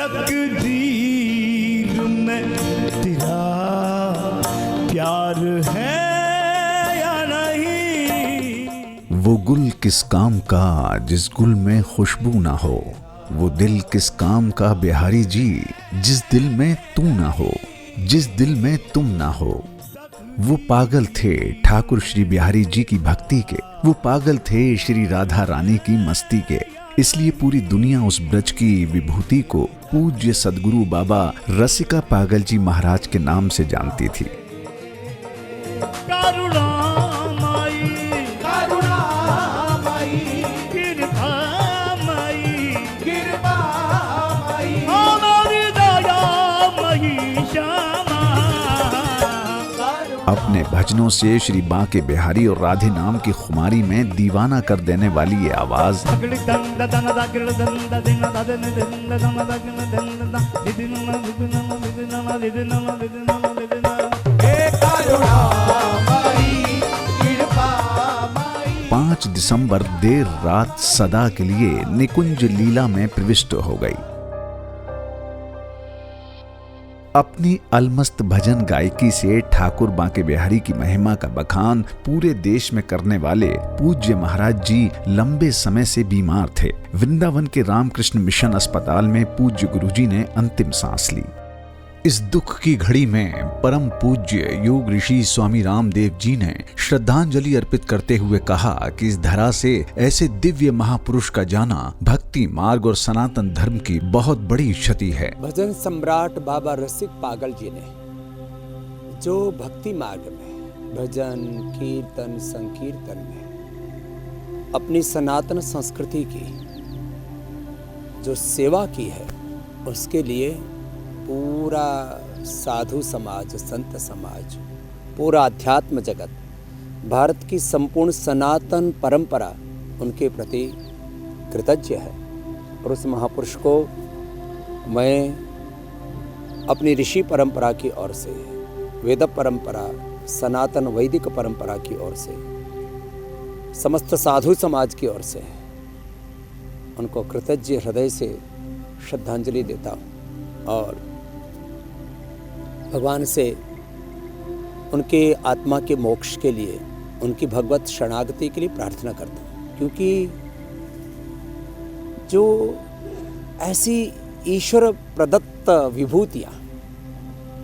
तकदीर में तेरा प्यार है या नहीं। वो गुल किस काम का जिस गुल में खुशबू ना हो, वो दिल किस काम का बिहारी जी जिस दिल में तू ना हो, जिस दिल में तुम ना हो। वो पागल थे ठाकुर श्री बिहारी जी की भक्ति के, वो पागल थे श्री राधा रानी की मस्ती के। इसलिए पूरी दुनिया उस ब्रज की विभूति को पूज्य सदगुरु बाबा रसिका पागल जी महाराज के नाम से जानती थी। अपने भजनों से श्री बांके बिहारी और राधे नाम की खुमारी में दीवाना कर देने वाली ये आवाज पाँच दिसंबर देर रात सदा के लिए निकुंज लीला में प्रविष्ट हो गई। अपनी अलमस्त भजन गायकी से ठाकुर बांके बिहारी की महिमा का बखान पूरे देश में करने वाले पूज्य महाराज जी लंबे समय से बीमार थे। वृंदावन के रामकृष्ण मिशन अस्पताल में पूज्य गुरुजी ने अंतिम सांस ली। इस दुख की घड़ी में परम पूज्य योग ऋषि स्वामी रामदेव जी ने श्रद्धांजलि अर्पित करते हुए कहा कि इस धरा से ऐसे दिव्य महापुरुष का जाना भक्ति मार्ग और सनातन धर्म की बहुत बड़ी क्षति है। भजन सम्राट बाबा रसिक पागल जी ने जो भक्ति मार्ग में भजन कीर्तन संकीर्तन में अपनी सनातन संस्कृति की जो सेवा की है, उसके लिए पूरा साधु समाज, संत समाज, पूरा अध्यात्म जगत, भारत की संपूर्ण सनातन परंपरा उनके प्रति कृतज्ञ है। और उस महापुरुष को मैं अपनी ऋषि परंपरा की ओर से, वेद परंपरा, सनातन वैदिक परंपरा की ओर से, समस्त साधु समाज की ओर से उनको कृतज्ञ हृदय से श्रद्धांजलि देता हूँ और भगवान से उनके आत्मा के मोक्ष के लिए, उनकी भगवत शरणागति के लिए प्रार्थना करता हूँ। क्योंकि जो ऐसी ईश्वर प्रदत्त विभूतियाँ,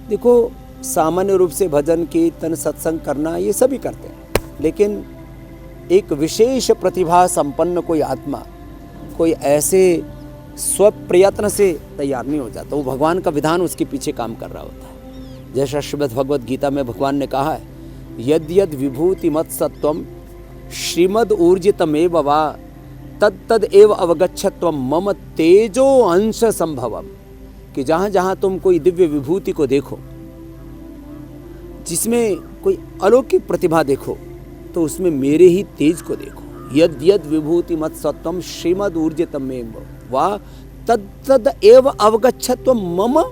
देखो सामान्य रूप से भजन कीर्तन सत्संग करना ये सभी करते हैं, लेकिन एक विशेष प्रतिभा संपन्न कोई आत्मा, कोई ऐसे स्वप्रयत्न से तैयार नहीं हो जाता। वो भगवान का विधान उसके पीछे काम कर रहा होता है। जैसा श्रीमद् भगवद गीता में भगवान ने कहा है, यद यद विभूति मत सत्वम श्रीमद ऊर्जितमेव वा तद तद एव अवगच्छत्वम मम तेजो अंश संभवम। कि जहाँ जहाँ तुम कोई दिव्य विभूति को देखो, जिसमें कोई अलौकिक प्रतिभा देखो, तो उसमें मेरे ही तेज को देखो। यद यद विभूति मत सत्वम श्रीमद ऊर्जितमेव वा तद तद एव अवगच्छत्वम मम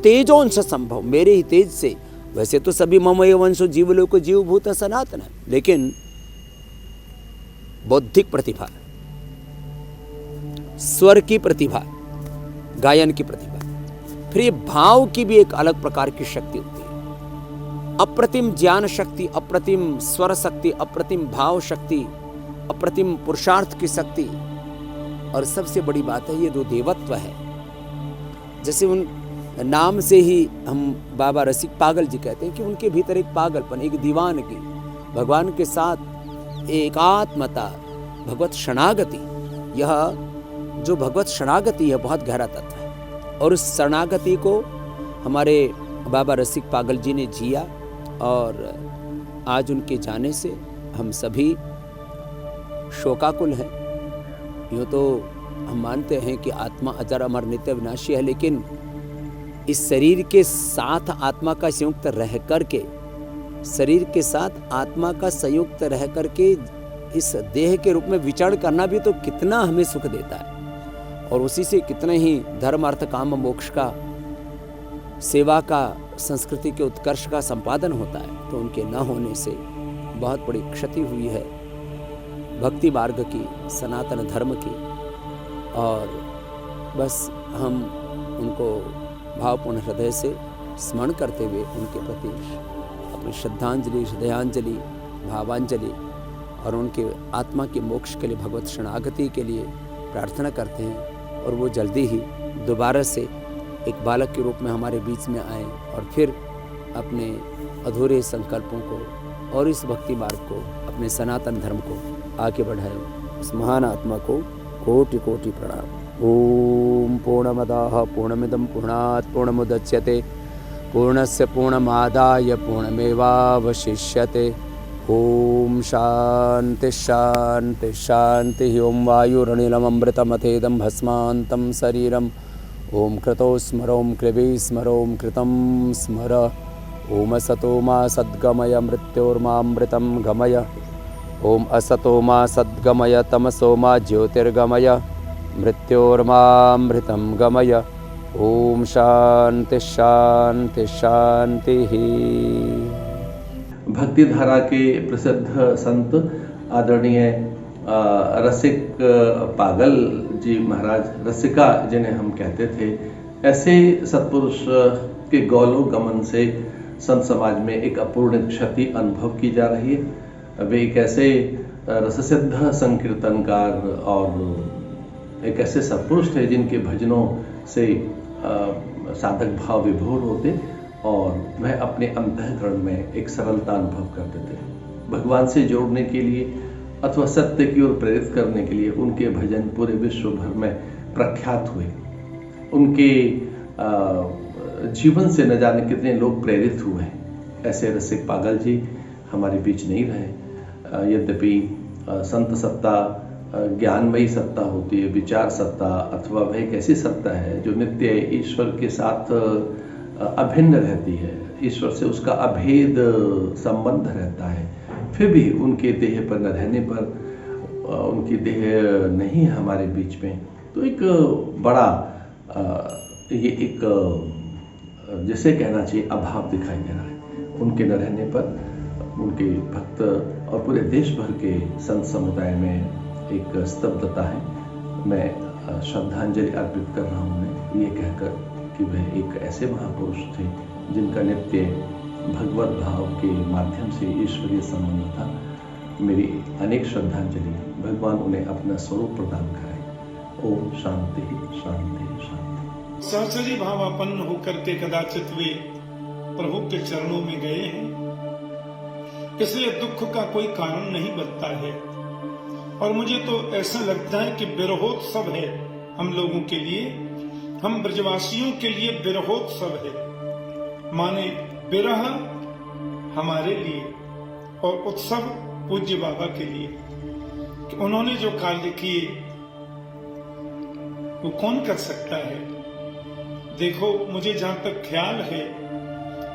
तेजोंश संभव। मेरे ही तेज से, वैसे तो सभी मम एव अंशो जीवलोक जीवभूत सनातन है, लेकिन बौद्धिक प्रतिभा, स्वर की प्रतिभा, गायन की प्रतिभा, फिर ये भाव की भी एक अलग प्रकार की शक्ति होती है। अप्रतिम ज्ञान शक्ति, अप्रतिम स्वर शक्ति, अप्रतिम भाव शक्ति, अप्रतिम पुरुषार्थ की शक्ति। और सबसे बड़ी बात है, ये दो देवत्व है। जैसे उन नाम से ही हम बाबा रसिक पागल जी कहते हैं कि उनके भीतर एक पागलपन, एक दीवानगी, भगवान के साथ एकात्मता, भगवत शरणागति, यह जो भगवत शरणागति है बहुत गहरा तत्व है। और उस शरणागति को हमारे बाबा रसिक पागल जी ने जिया और आज उनके जाने से हम सभी शोकाकुल हैं। यूँ तो हम मानते हैं कि आत्मा अजर अमर नित्य विनाशी है, लेकिन इस शरीर के साथ आत्मा का संयुक्त रह करके, शरीर के साथ आत्मा का संयुक्त रह करके इस देह के रूप में विचरण करना भी तो कितना हमें सुख देता है। और उसी से कितने ही धर्म अर्थ काम मोक्ष का, सेवा का, संस्कृति के उत्कर्ष का संपादन होता है। तो उनके न होने से बहुत बड़ी क्षति हुई है भक्ति मार्ग की, सनातन धर्म की। और बस हम उनको भावपूर्ण हृदय से स्मरण करते हुए उनके प्रति अपनी श्रद्धांजलि, हृदयांजलि, भावांजलि और उनके आत्मा के मोक्ष के लिए, भगवत शरणागति के लिए प्रार्थना करते हैं और वो जल्दी ही दोबारा से एक बालक के रूप में हमारे बीच में आए और फिर अपने अधूरे संकल्पों को और इस भक्ति मार्ग को, अपने सनातन धर्म को आगे बढ़ाए। उस महान आत्मा को कोटि कोटि प्रणाम। ओम पूर्णमदाः पूर्णमिदं पूर्णात् पूर्णमुदच्यते पूर्णस्य पूर्णमादाय पूर्णमेवावशिष्यते। ओम शांति शांति शांति। ओम वायुरनिलममृतमथेदं भस्मान्तं शरीरम्। ओम कृतो स्मर, ओम कृवे स्मर, ओम कृतं स्मर। ओम असतो मा सद्गमय मृत्योर्मामृतं गमय। ओम असतो मा सद्गमय तमसो मा ज्योतिर्गमय मृत्योर्मामृतं गमय। ओम शांति शांति शांति। भक्ति धारा के प्रसिद्ध संत आदरणीय रसिक पागल जी महाराज, रसिका जिन्हें हम कहते थे, ऐसे सत्पुरुष के गौलो गमन से संत समाज में एक अपूर्ण क्षति अनुभव की जा रही है। वे एक ऐसे रससिद्ध संकीर्तनकार और एक ऐसे सत्पुरुष थे जिनके भजनों से साधक भाव विभोर होते और वह अपने अंतःकरण में एक सरलता अनुभव करते थे। भगवान से जोड़ने के लिए अथवा सत्य की ओर प्रेरित करने के लिए उनके भजन पूरे विश्व भर में प्रख्यात हुए। उनके जीवन से न जाने कितने लोग प्रेरित हुए। ऐसे रसिक पागल जी हमारे बीच नहीं रहे। यद्यपि संत सत्ता ज्ञानमयी सत्ता होती है, विचार सत्ता, अथवा वह एक ऐसी सत्ता है जो नित्य ईश्वर के साथ अभिन्न रहती है, ईश्वर से उसका अभेद संबंध रहता है, फिर भी उनके देह पर न रहने पर, उनकी देह नहीं हमारे बीच में, तो एक बड़ा ये एक जिसे कहना चाहिए अभाव दिखाई दे रहा है। उनके न रहने पर उनके भक्त और पूरे देश भर के संत समुदाय में एक स्तब्धता है। मैं श्रद्धांजलि अर्पित कर रहा हूँ मैं ये कहकर कि वह एक ऐसे महापुरुष थे जिनका नित्य भगवत भाव के माध्यम से ईश्वरीय संबंध था। मेरी अनेक श्रद्धांजलि, भगवान उन्हें अपना स्वरूप प्रदान कराए। ओम शांति शांति शांति। सहचरी भावापन्न होकर के कदाचित वे प्रभु के चरणों में गए हैं, इसलिए दुख का कोई कारण नहीं बनता है। और मुझे तो ऐसा लगता है कि विरहोत्सव है हम लोगों के लिए, हम ब्रजवासियों के लिए विरहोत्सव है। माने विरह हमारे लिए और उत्सव पूज्य बाबा के लिए कि उन्होंने जो कार्य किए वो कौन कर सकता है। देखो, मुझे जहां तक ख्याल है,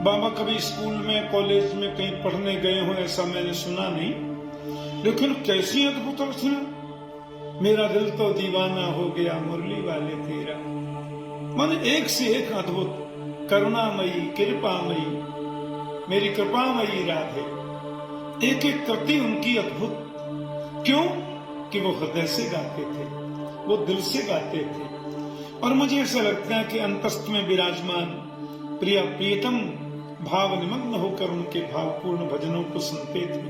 बाबा कभी स्कूल में, कॉलेज में कहीं पढ़ने गए हो ऐसा मैंने सुना नहीं, लेकिन कैसी अद्भुत रचना। मेरा दिल तो दीवाना हो गया मुरली वाले तेरा। माने एक से एक अद्भुत, करुणामयी, कृपामयी, मेरी कृपामयी राधे। एक एक कृति उनकी अद्भुत। क्यों? कि वो हृदय से गाते थे, वो दिल से गाते थे। और मुझे ऐसा लगता है कि अंतस्थ में विराजमान प्रिय प्रियतम भाव निमग्न होकर उनके भावपूर्ण भजनों को सुनते थे।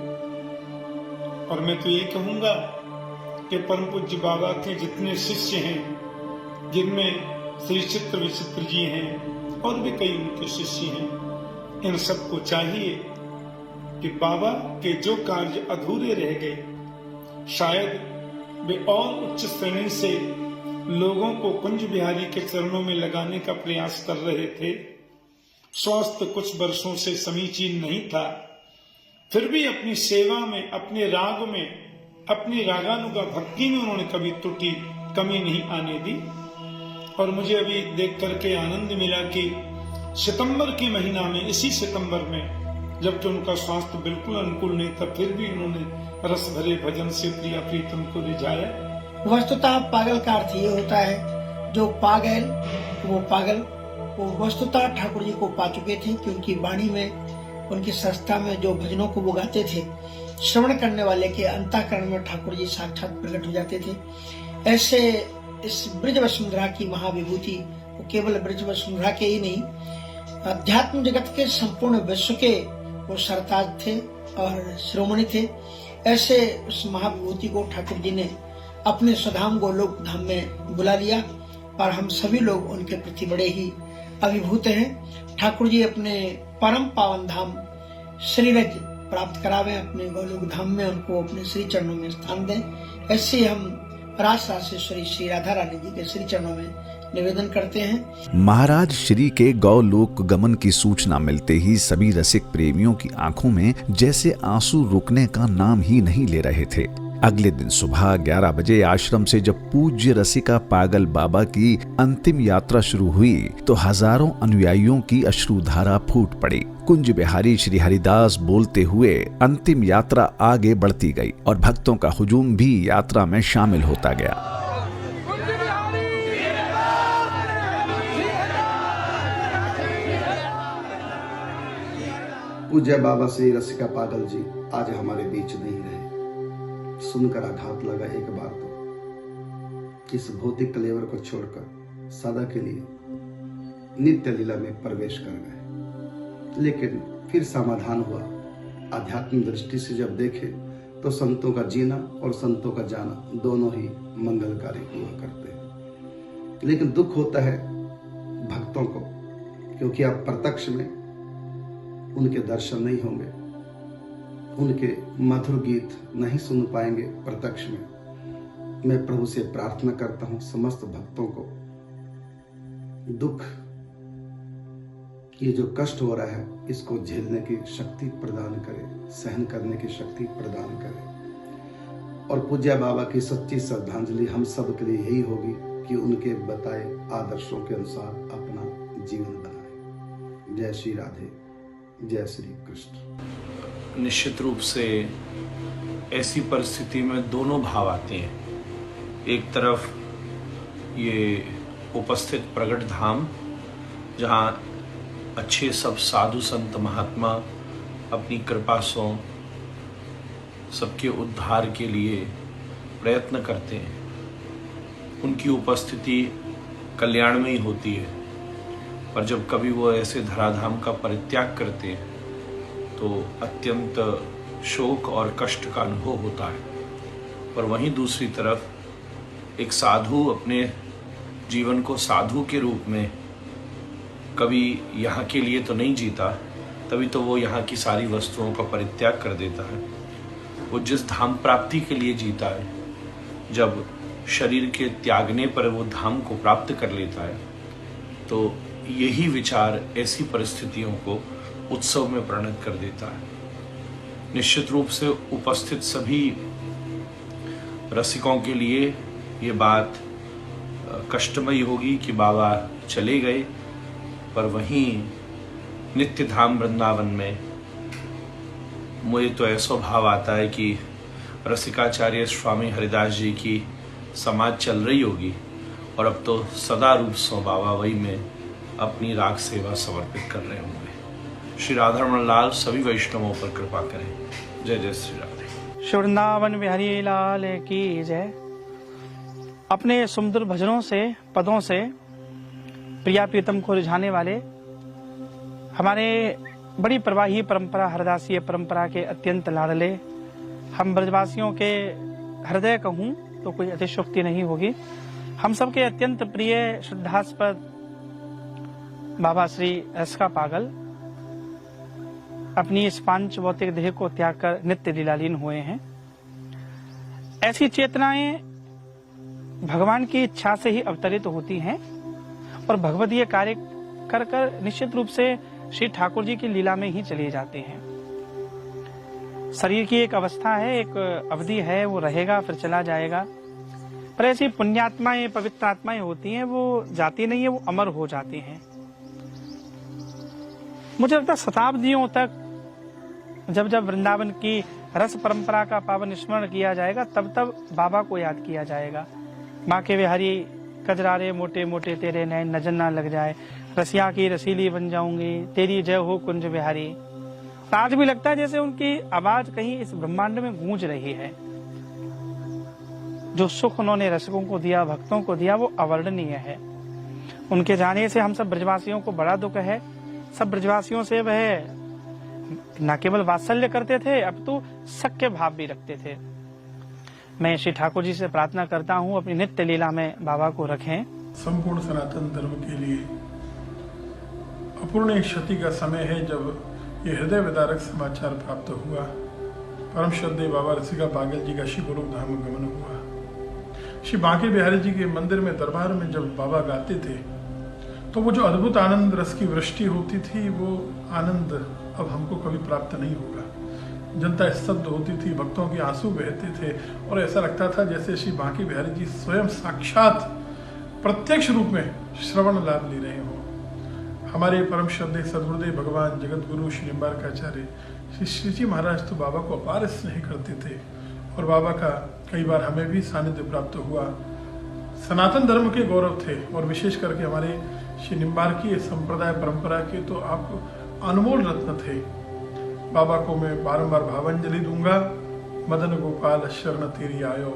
और मैं तो ये कहूंगा कि परम पूज्य बाबा के जितने शिष्य हैं, जिनमें श्री चित्र विचित्र जी हैं और भी कई उनके शिष्य हैं, इन सबको चाहिए कि बाबा के जो कार्य अधूरे रह गए, शायद वे और उच्च श्रेणी से लोगों को कुंज बिहारी के चरणों में लगाने का प्रयास कर रहे थे। स्वास्थ्य कुछ वर्षों से समीचीन नहीं था, फिर भी अपनी सेवा में, अपने राग में, अपनी रागानुगा भक्ति में उन्होंने कभी त्रुटि, कमी नहीं आने दी। और मुझे अभी देख करके आनंद मिला कि सितंबर के महीना में, इसी सितंबर में, जबकि उनका स्वास्थ्य बिल्कुल अनुकूल नहीं था, फिर भी उन्होंने रस भरे भजन से प्रिया प्रीतम को रिझाया। वस्तुतः पागल का अर्थ ये होता है जो पागल, वो पागल, वो वस्तुतः ठाकुर जी को पा चुके थे कि उनकी वाणी में, उनकी संस्था में जो भजनों को वो गाते थे, श्रवण करने वाले के अंतःकरण में ठाकुर जी साक्षात प्रकट हो जाते थे। ऐसे इस ब्रज वसुंधरा की महाविभूति वो केवल ब्रजवसुंधरा के ही नहीं, अध्यात्म जगत के संपूर्ण विश्व के वो सरताज थे और शिरोमणि थे। ऐसे उस महाविभूति को ठाकुर जी ने अपने स्वधाम गोलोक धाम में बुला लिया और हम सभी लोग उनके प्रति बड़े ही अभिभूत हैं। ठाकुर जी अपने परम पावन धाम श्रीरज प्राप्त करावे, अपने गोलोक धाम में उनको अपने श्री चरणों में स्थान दें। ऐसे हम रास रासेश्वरी श्री राधा रानी जी के श्री चरणों में निवेदन करते हैं। महाराज श्री के गौलोक गमन की सूचना मिलते ही सभी रसिक प्रेमियों की आंखों में जैसे आंसू रुकने का नाम ही नहीं ले रहे थे। अगले दिन सुबह 11 बजे आश्रम से जब पूज्य रसिका पागल बाबा की अंतिम यात्रा शुरू हुई तो हजारों अनुयायियों की अश्रुधारा फूट पड़ी। कुंज बिहारी श्री हरिदास बोलते हुए अंतिम यात्रा आगे बढ़ती गई और भक्तों का हुजूम भी यात्रा में शामिल होता गया। पूज्य बाबा श्री रसिका पागल जी आज हमारे बीच नहीं रहे। सुनकर आघात लगा एक बार तो इस भौतिक कलेवर को छोड़कर सदा के लिए नित्य लीला में प्रवेश कर गए। लेकिन फिर समाधान हुआ। आध्यात्म दृष्टि से जब देखे तो संतों का जीना और संतों का जाना दोनों ही मंगलकारी हुआ करते हैं। लेकिन दुख होता है भक्तों को, क्योंकि आप प्रत्यक्ष में उनके दर्शन नहीं होंगे, उनके मधुर गीत नहीं सुन पाएंगे प्रत्यक्ष में। मैं प्रभु से प्रार्थना करता हूं समस्त भक्तों को दुख, ये जो कष्ट हो रहा है इसको झेलने की शक्ति प्रदान करे, सहन करने की शक्ति प्रदान करे। और पूज्य बाबा की सच्ची श्रद्धांजलि हम सब के लिए यही होगी कि उनके बताए आदर्शों के अनुसार अपना जीवन बनाए। जय श्री राधे, जय श्री कृष्ण। निश्चित रूप से ऐसी परिस्थिति में दोनों भाव आते हैं। एक तरफ ये उपस्थित प्रगट धाम जहाँ अच्छे सब साधु संत महात्मा अपनी कृपा से सबके उद्धार के लिए प्रयत्न करते हैं, उनकी उपस्थिति कल्याणमयी होती है। पर जब कभी वो ऐसे धराधाम का परित्याग करते हैं तो अत्यंत शोक और कष्ट का अनुभव होता है। पर वहीं दूसरी तरफ एक साधु अपने जीवन को साधु के रूप में कभी यहाँ के लिए तो नहीं जीता, तभी तो वो यहाँ की सारी वस्तुओं का परित्याग कर देता है। वो जिस धाम प्राप्ति के लिए जीता है, जब शरीर के त्यागने पर वो धाम को प्राप्त कर लेता है, तो यही विचार ऐसी परिस्थितियों को उत्सव में परिणत कर देता है। निश्चित रूप से उपस्थित सभी रसिकों के लिए ये बात कष्टमयी होगी कि बाबा चले गए, पर वहीं नित्य धाम वृंदावन में मुझे तो ऐसा भाव आता है कि रसिकाचार्य स्वामी हरिदास जी की समाज चल रही होगी और अब तो सदा रूप से बाबा वही में अपनी राग सेवा समर्पित कर रहे होंगे। श्री राधारमण लाल सभी वैष्णवों पर कृपा करें। जय जय श्री राधे। श्री वृंदावन बिहारी लाल की जय। अपने सुमधुर भजनों से, पदों से प्रिया प्रीतम को रिझाने वाले हमारे बड़ी प्रवाही परंपरा, हरदासीय परंपरा के अत्यंत लाडले हम ब्रजवासियों के हृदय कहूं तो कोई अतिशोक्ति नहीं होगी। हम सबके अत्यंत प्रिय श्रद्धास्पद बाबा श्री रसिका पागल अपनी इस पांच भौतिक देह को त्याग कर नित्य लीलालीन हुए हैं। ऐसी चेतनाएं भगवान की इच्छा से ही अवतरित होती हैं और भगवदीय कार्य कर कर निश्चित रूप से श्री ठाकुर जी की लीला में ही चले जाते हैं। शरीर की एक अवस्था है, एक अवधि है, वो रहेगा फिर चला जाएगा। पर ऐसी पुण्यात्माएं, पवित्र आत्माएं होती हैं, वो जाती नहीं है, वो अमर हो जाती हैं। मुझे लगता है शताब्दियों तक जब जब वृंदावन की रस परंपरा का पावन स्मरण किया जाएगा, तब तब बाबा को याद किया जाएगा। माँ के बिहारी कजरारे मोटे मोटे तेरे नैन नजर ना लग जाए, रसिया की रसीली बन जाऊंगी, तेरी जय हो कुंज बिहारी। आज भी लगता है जैसे उनकी आवाज कहीं इस ब्रह्मांड में गूंज रही है। जो सुख उन्होंने रसिकों को दिया, भक्तों को दिया, वो अवर्णनीय है। उनके जाने से हम सब ब्रजवासियों को बड़ा दुख है। सब ब्रजवासियों से वह न केवल वात्सल्य करते थे, अब तो सख्य भाव भी रखते थे। मैं श्री ठाकुर जी से प्रार्थना करता हूँ अपनी नित्य लीला में बाबा को रखें। संपूर्ण सनातन धर्म के लिए अपूर्णीय क्षति का समय है जब ये हृदय विदारक समाचार प्राप्त हुआ। परम श्रद्धेय बाबा रसिका पागल जी का श्री गुरु धाम गमन हुआ। श्री बांके बिहारी जी के मंदिर में दरबार में जब बाबा गाते थे तो वो जो अद्भुत आनंद रस की वृष्टि होती थी, वो आनंद अब हमको कभी प्राप्त नहीं होगा। जनता स्तब्ध होती थी, भक्तों के आंसू बहते थे और ऐसा लगता था जैसे श्री बांके बिहारी जी स्वयं साक्षात प्रत्यक्ष रूप में श्रवण लाभ ले रहे हों। हमारे परम श्रद्धेय सद्गुरुदेव भगवान जगत गुरु श्री निम्बार्काचार्य श्री श्रीजी महाराज तो बाबा को अपार स्नेह करते थे और बाबा का कई बार हमें भी सानिध्य प्राप्त हुआ। सनातन धर्म के गौरव थे और विशेष करके हमारे श्री निम्बार्की संप्रदाय परंपरा के तो आप अनमोल रत्न थे। बाबा को मैं बारंबार भावांजलि दूंगा। मदन गोपाल शरण तेरी आयो।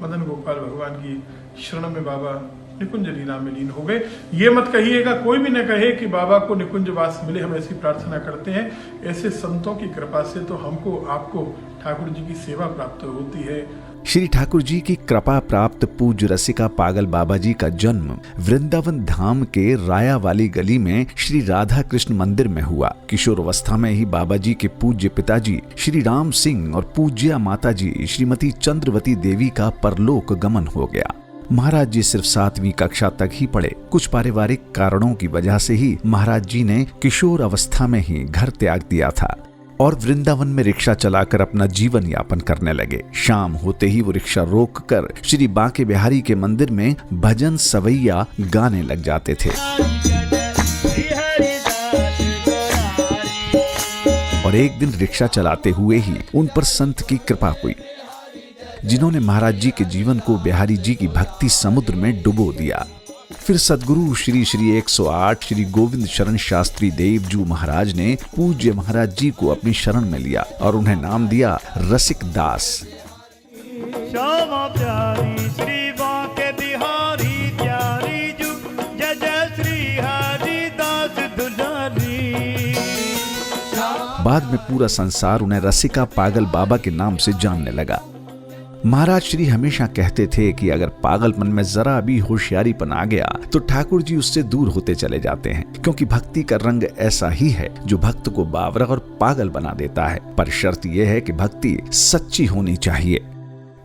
मदन गोपाल भगवान की शरण में बाबा निकुंज लीला में लीन हो गए। ये मत कहिएगा, कोई भी न कहे कि बाबा को निकुंज वास मिले, हम ऐसी प्रार्थना करते हैं। ऐसे संतों की कृपा से तो हमको आपको ठाकुर जी की सेवा प्राप्त होती है। श्री ठाकुर जी की कृपा प्राप्त पूज्य रसिका पागल बाबा जी का जन्म वृंदावन धाम के राया वाली गली में श्री राधा कृष्ण मंदिर में हुआ। किशोर अवस्था में ही बाबा जी के पूज्य पिताजी श्री राम सिंह और पूज्य माता जी श्रीमती चंद्रवती देवी का परलोक गमन हो गया। महाराज जी सिर्फ 7वीं कक्षा तक ही पढ़े। कुछ पारिवारिक कारणों की वजह से ही महाराज जी ने किशोर अवस्था में ही घर त्याग दिया था और वृंदावन में रिक्शा चलाकर अपना जीवन यापन करने लगे। शाम होते ही वो रिक्शा रोककर श्री बांके बिहारी के मंदिर में भजन सवैया गाने लग जाते थे और एक दिन रिक्शा चलाते हुए ही उन पर संत की कृपा हुई, जिन्होंने महाराज जी के जीवन को बिहारी जी की भक्ति समुद्र में डुबो दिया। फिर सदगुरु श्री श्री 108 श्री गोविंद शरण शास्त्री देवजू महाराज ने पूज्य महाराज जी को अपनी शरण में लिया और उन्हें नाम दिया रसिक दास। श्यामा प्यारी श्री बांके बिहारी प्यारी जू, जय जय श्री हरि दास दुलारी। बाद में पूरा संसार उन्हें रसिका पागल बाबा के नाम से जानने लगा। महाराज श्री हमेशा कहते थे कि अगर पागलपन में जरा भी होशियारीपन आ गया तो ठाकुर जी उससे दूर होते चले जाते हैं, क्योंकि भक्ति का रंग ऐसा ही है जो भक्त को बावरा और पागल बना देता है। पर शर्त यह है कि भक्ति सच्ची होनी चाहिए।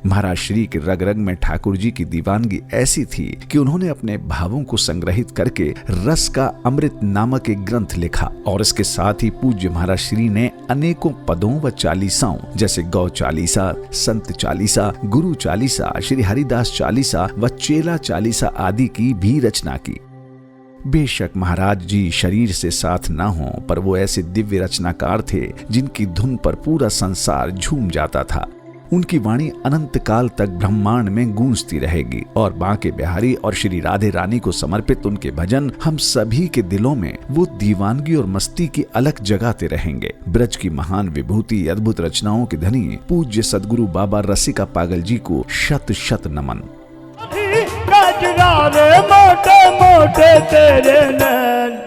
महाराज श्री के रग रग में ठाकुर जी की दीवानगी ऐसी थी कि उन्होंने अपने भावों को संग्रहित करके रस का अमृत नामक एक ग्रंथ लिखा और इसके साथ ही पूज्य महाराज श्री ने अनेकों पदों व चालीसाओं जैसे गौ चालीसा, संत चालीसा, गुरु चालीसा, श्री हरिदास चालीसा व चेला चालीसा आदि की भी रचना की। बेशक महाराज जी शरीर से साथ ना हो, पर वो ऐसे दिव्य रचनाकार थे जिनकी धुन पर पूरा संसार झूम जाता था। उनकी वाणी अनंत काल तक ब्रह्मांड में गूंजती रहेगी और बांके बिहारी और श्री राधे रानी को समर्पित उनके भजन हम सभी के दिलों में वो दीवानगी और मस्ती की अलग जगाते रहेंगे। ब्रज की महान विभूति अद्भुत रचनाओं के धनी पूज्य सदगुरु बाबा रसिका पागल जी को शत शत नमन। मोटे मोटे तेरे नैन